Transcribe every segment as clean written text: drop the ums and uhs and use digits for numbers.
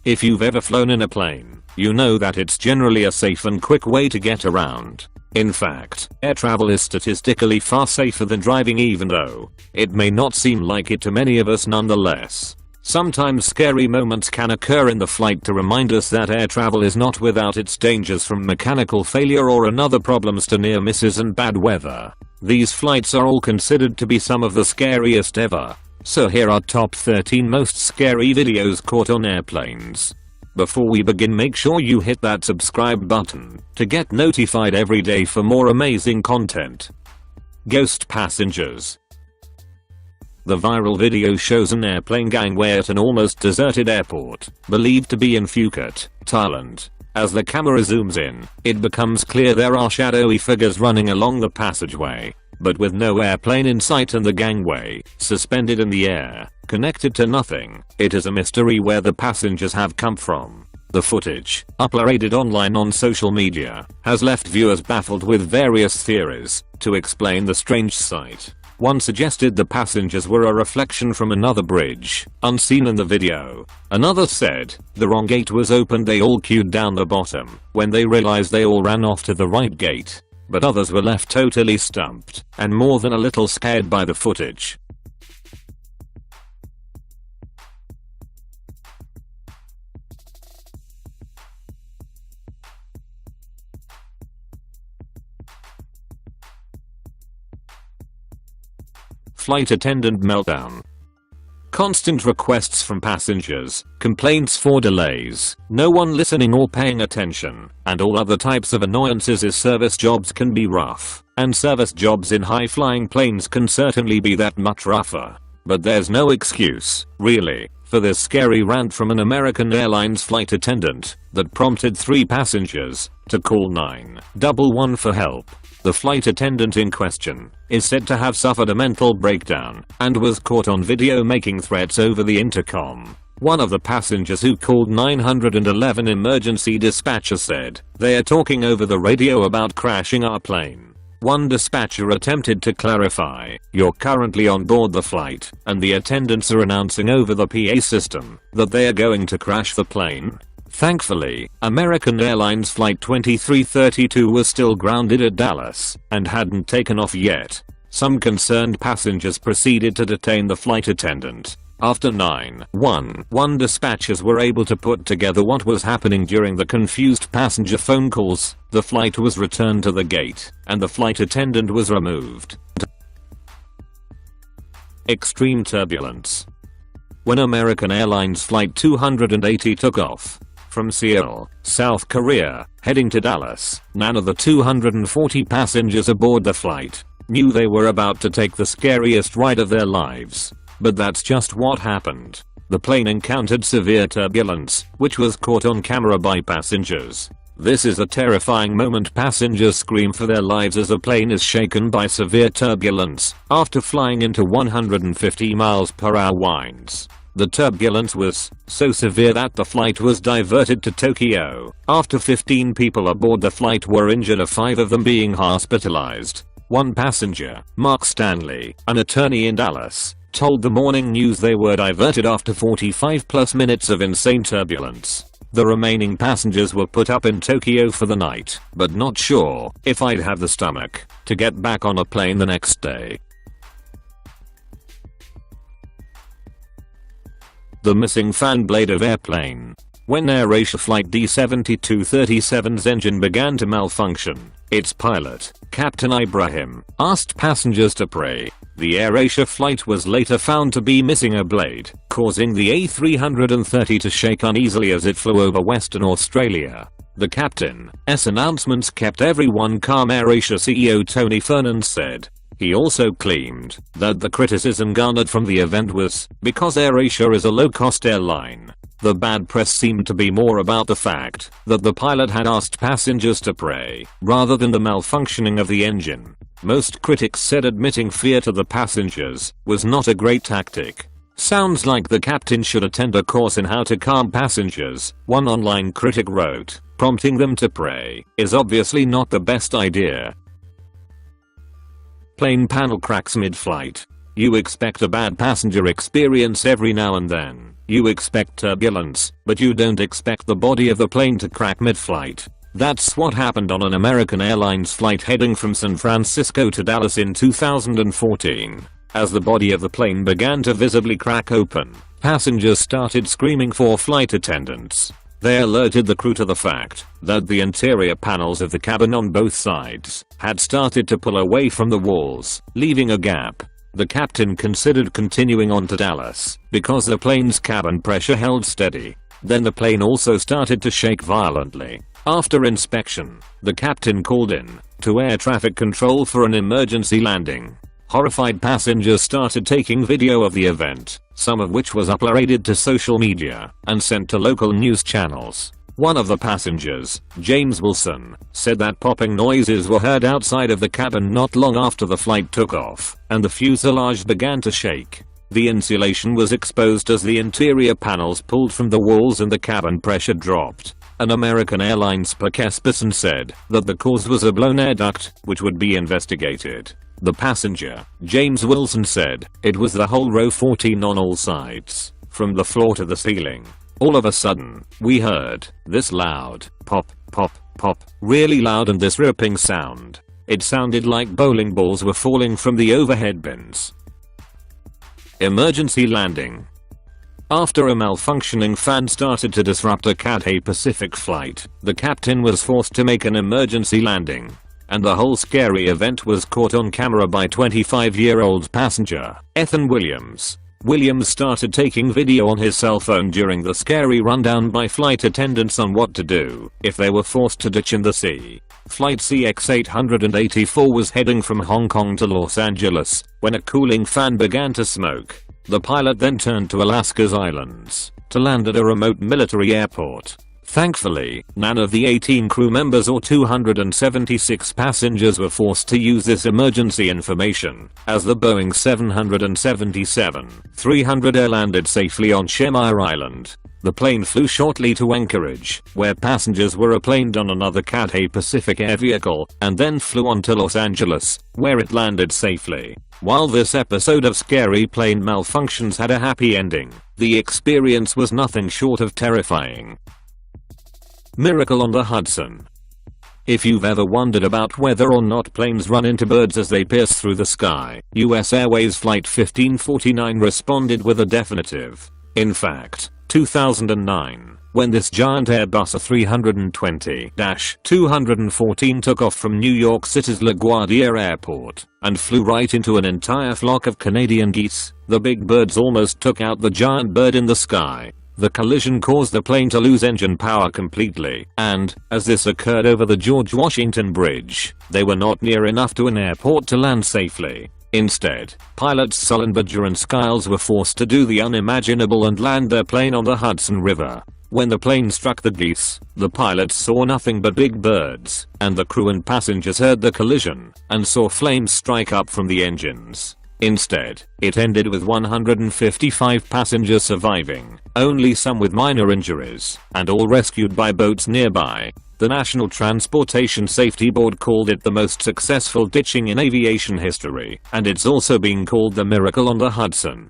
If you've ever flown in a plane, you know that it's generally a safe and quick way to get around. In fact, air travel is statistically far safer than driving, even though it may not seem like it to many of us nonetheless. Sometimes scary moments can occur in the flight to remind us that air travel is not without its dangers, from mechanical failure or another problems to near misses and bad weather. These flights are all considered to be some of the scariest ever. So here are top 13 most scary videos caught on airplanes. Before we begin, make sure you hit that subscribe button to get notified every day for more amazing content. Ghost passengers. The viral video shows an airplane gangway at an almost deserted airport, believed to be in Phuket, Thailand. As the camera zooms in, it becomes clear there are shadowy figures running along the passageway, but with no airplane in sight and the gangway suspended in the air, connected to nothing. It is a mystery where the passengers have come from. The footage, uploaded online on social media, has left viewers baffled with various theories to explain the strange sight. One suggested the passengers were a reflection from another bridge, unseen in the video. Another said the wrong gate was opened, they all queued down the bottom. When they realized, they all ran off to the right gate. But others were left totally stumped and more than a little scared by the footage. Flight attendant meltdown. Constant requests from passengers, complaints for delays, no one listening or paying attention, and all other types of annoyances as service jobs can be rough, and service jobs in high-flying planes can certainly be that much rougher. But there's no excuse, really, for this scary rant from an American Airlines flight attendant that prompted 3 passengers to call 911 for help. The flight attendant in question is said to have suffered a mental breakdown and was caught on video making threats over the intercom. One of the passengers who called 911 emergency dispatcher said, "They are talking over the radio about crashing our plane." One dispatcher attempted to clarify, "You're currently on board the flight, and the attendants are announcing over the PA system that they are going to crash the plane." Thankfully, American Airlines Flight 2332 was still grounded at Dallas and hadn't taken off yet. Some concerned passengers proceeded to detain the flight attendant. After 911 dispatchers were able to put together what was happening during the confused passenger phone calls, the flight was returned to the gate, and the flight attendant was removed. Extreme turbulence. When American Airlines Flight 280 took off from Seoul, South Korea, heading to Dallas, none of the 240 passengers aboard the flight knew they were about to take the scariest ride of their lives. But that's just what happened. The plane encountered severe turbulence, which was caught on camera by passengers. This is a terrifying moment. Passengers scream for their lives as the plane is shaken by severe turbulence after flying into 150 miles per hour winds. The turbulence was so severe that the flight was diverted to Tokyo. After 15 people aboard the flight were injured, of 5 of them being hospitalized. One passenger, Mark Stanley, an attorney in Dallas, told the Morning News they were diverted after 45+ minutes of insane turbulence. The remaining passengers were put up in Tokyo for the night, but not sure if I'd have the stomach to get back on a plane the next day. The missing fan blade of airplane. When AirAsia Flight D7237's engine began to malfunction, its pilot, Captain Ibrahim, asked passengers to pray. The AirAsia flight was later found to be missing a blade, causing the A330 to shake uneasily as it flew over Western Australia. The captain's announcements kept everyone calm, AirAsia CEO Tony Fernand said. He also claimed that the criticism garnered from the event was because AirAsia is a low-cost airline. The bad press seemed to be more about the fact that the pilot had asked passengers to pray, rather than the malfunctioning of the engine. Most critics said admitting fear to the passengers was not a great tactic. "Sounds like the captain should attend a course in how to calm passengers," one online critic wrote. "Prompting them to pray is obviously not the best idea." Plane panel cracks mid-flight. You expect a bad passenger experience every now and then. You expect turbulence, but you don't expect the body of the plane to crack mid-flight. That's what happened on an American Airlines flight heading from San Francisco to Dallas in 2014. As the body of the plane began to visibly crack open, passengers started screaming for flight attendants. They alerted the crew to the fact that the interior panels of the cabin on both sides had started to pull away from the walls, leaving a gap. The captain considered continuing on to Dallas because the plane's cabin pressure held steady. Then the plane also started to shake violently. After inspection, the captain called in to air traffic control for an emergency landing. Horrified passengers started taking video of the event, some of which was uploaded to social media and sent to local news channels. One of the passengers, James Wilson, said that popping noises were heard outside of the cabin not long after the flight took off, and the fuselage began to shake. The insulation was exposed as the interior panels pulled from the walls and the cabin pressure dropped. An American Airlines spokesperson said that the cause was a blown air duct, which would be investigated. The passenger, James Wilson, said it was the whole row 14 on all sides, from the floor to the ceiling. All of a sudden, we heard this loud pop, pop, pop, really loud, and this ripping sound. It sounded like bowling balls were falling from the overhead bins. Emergency landing. After a malfunctioning fan started to disrupt a Cathay Pacific flight, the captain was forced to make an emergency landing. And the whole scary event was caught on camera by 25-year-old passenger, Ethan Williams. Williams started taking video on his cell phone during the scary rundown by flight attendants on what to do if they were forced to ditch in the sea. Flight CX-884 was heading from Hong Kong to Los Angeles when a cooling fan began to smoke. The pilot then turned to Alaska's islands to land at a remote military airport. Thankfully, none of the 18 crew members or 276 passengers were forced to use this emergency information, as the Boeing 777-300 landed safely on Shemire Island. The plane flew shortly to Anchorage, where passengers were replaned on another Cathay Pacific air vehicle, and then flew on to Los Angeles, where it landed safely. While this episode of scary plane malfunctions had a happy ending, the experience was nothing short of terrifying. Miracle on the Hudson. If you've ever wondered about whether or not planes run into birds as they pierce through the sky, US Airways Flight 1549 responded with a definitive. In fact, 2009, when this giant Airbus A320-214 took off from New York City's LaGuardia Airport and flew right into an entire flock of Canadian geese, the big birds almost took out the giant bird in the sky. The collision caused the plane to lose engine power completely, and, as this occurred over the George Washington Bridge, they were not near enough to an airport to land safely. Instead, pilots Sullenberger and Skiles were forced to do the unimaginable and land their plane on the Hudson River. When the plane struck the geese, the pilots saw nothing but big birds, and the crew and passengers heard the collision and saw flames strike up from the engines. Instead, it ended with 155 passengers surviving, only some with minor injuries, and all rescued by boats nearby. The National Transportation Safety Board called it the most successful ditching in aviation history, and it's also being called the Miracle on the Hudson.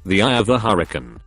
The Eye of the Hurricane.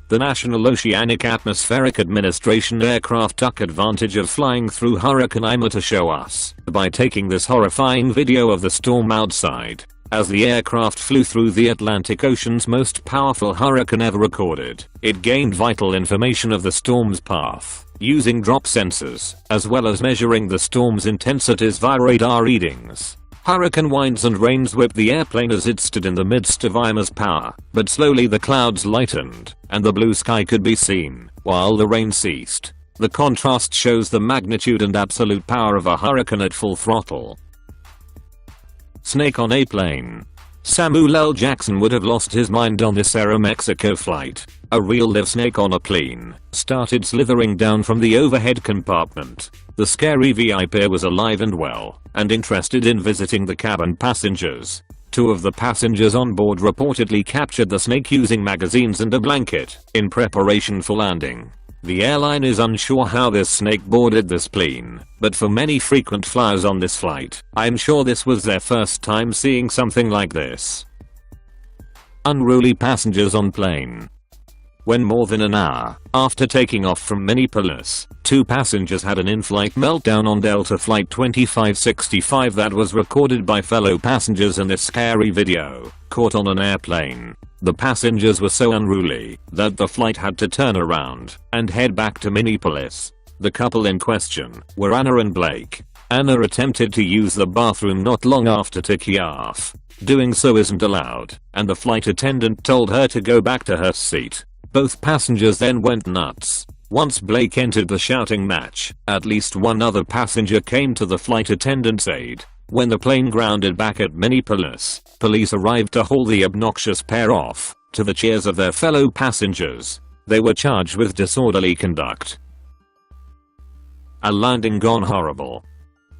The National Oceanic Atmospheric Administration aircraft took advantage of flying through Hurricane Irma to show us by taking this horrifying video of the storm outside. As the aircraft flew through the Atlantic Ocean's most powerful hurricane ever recorded, it gained vital information of the storm's path, using drop sensors, as well as measuring the storm's intensities via radar readings. Hurricane winds and rains whipped the airplane as it stood in the midst of Irma's power, but slowly the clouds lightened, and the blue sky could be seen, while the rain ceased. The contrast shows the magnitude and absolute power of a hurricane at full throttle. Snake on a plane. Samuel L. Jackson would have lost his mind on this Aeromexico flight. A real live snake on a plane started slithering down from the overhead compartment. The scary VIP was alive and well, and interested in visiting the cabin passengers. Two of the passengers on board reportedly captured the snake using magazines and a blanket, in preparation for landing. The airline is unsure how this snake boarded this plane, but for many frequent flyers on this flight, I'm sure this was their first time seeing something like this. Unruly passengers on plane. When more than an hour after taking off from Minneapolis, 2 passengers had an in-flight meltdown on Delta Flight 2565 that was recorded by fellow passengers in this scary video, caught on an airplane. The passengers were so unruly that the flight had to turn around and head back to Minneapolis. The couple in question were Anna and Blake. Anna attempted to use the bathroom not long after taking off. Doing so isn't allowed, and the flight attendant told her to go back to her seat. Both passengers then went nuts. Once Blake entered the shouting match, at least one other passenger came to the flight attendant's aid. When the plane grounded back at Minneapolis, police arrived to haul the obnoxious pair off, to the cheers of their fellow passengers. They were charged with disorderly conduct. A landing gone horrible.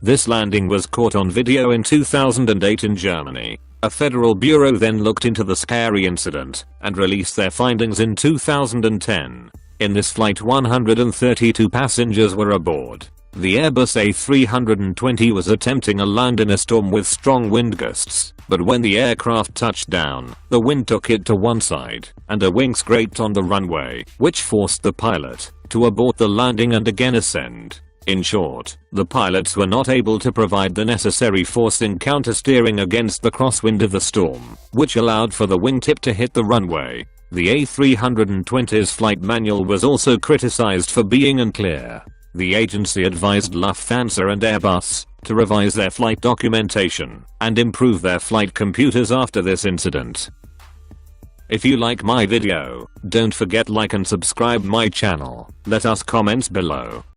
This landing was caught on video in 2008 in Germany. A federal bureau then looked into the scary incident and released their findings in 2010. In this flight 132 passengers were aboard. The Airbus A320 was attempting a land in a storm with strong wind gusts, but when the aircraft touched down, the wind took it to one side, and a wing scraped on the runway, which forced the pilot to abort the landing and again ascend. In short, the pilots were not able to provide the necessary force in countersteering against the crosswind of the storm, which allowed for the wingtip to hit the runway. The A320's flight manual was also criticized for being unclear. The agency advised Lufthansa and Airbus to revise their flight documentation and improve their flight computers after this incident. If you like my video, don't forget like and subscribe my channel. Let us comments below.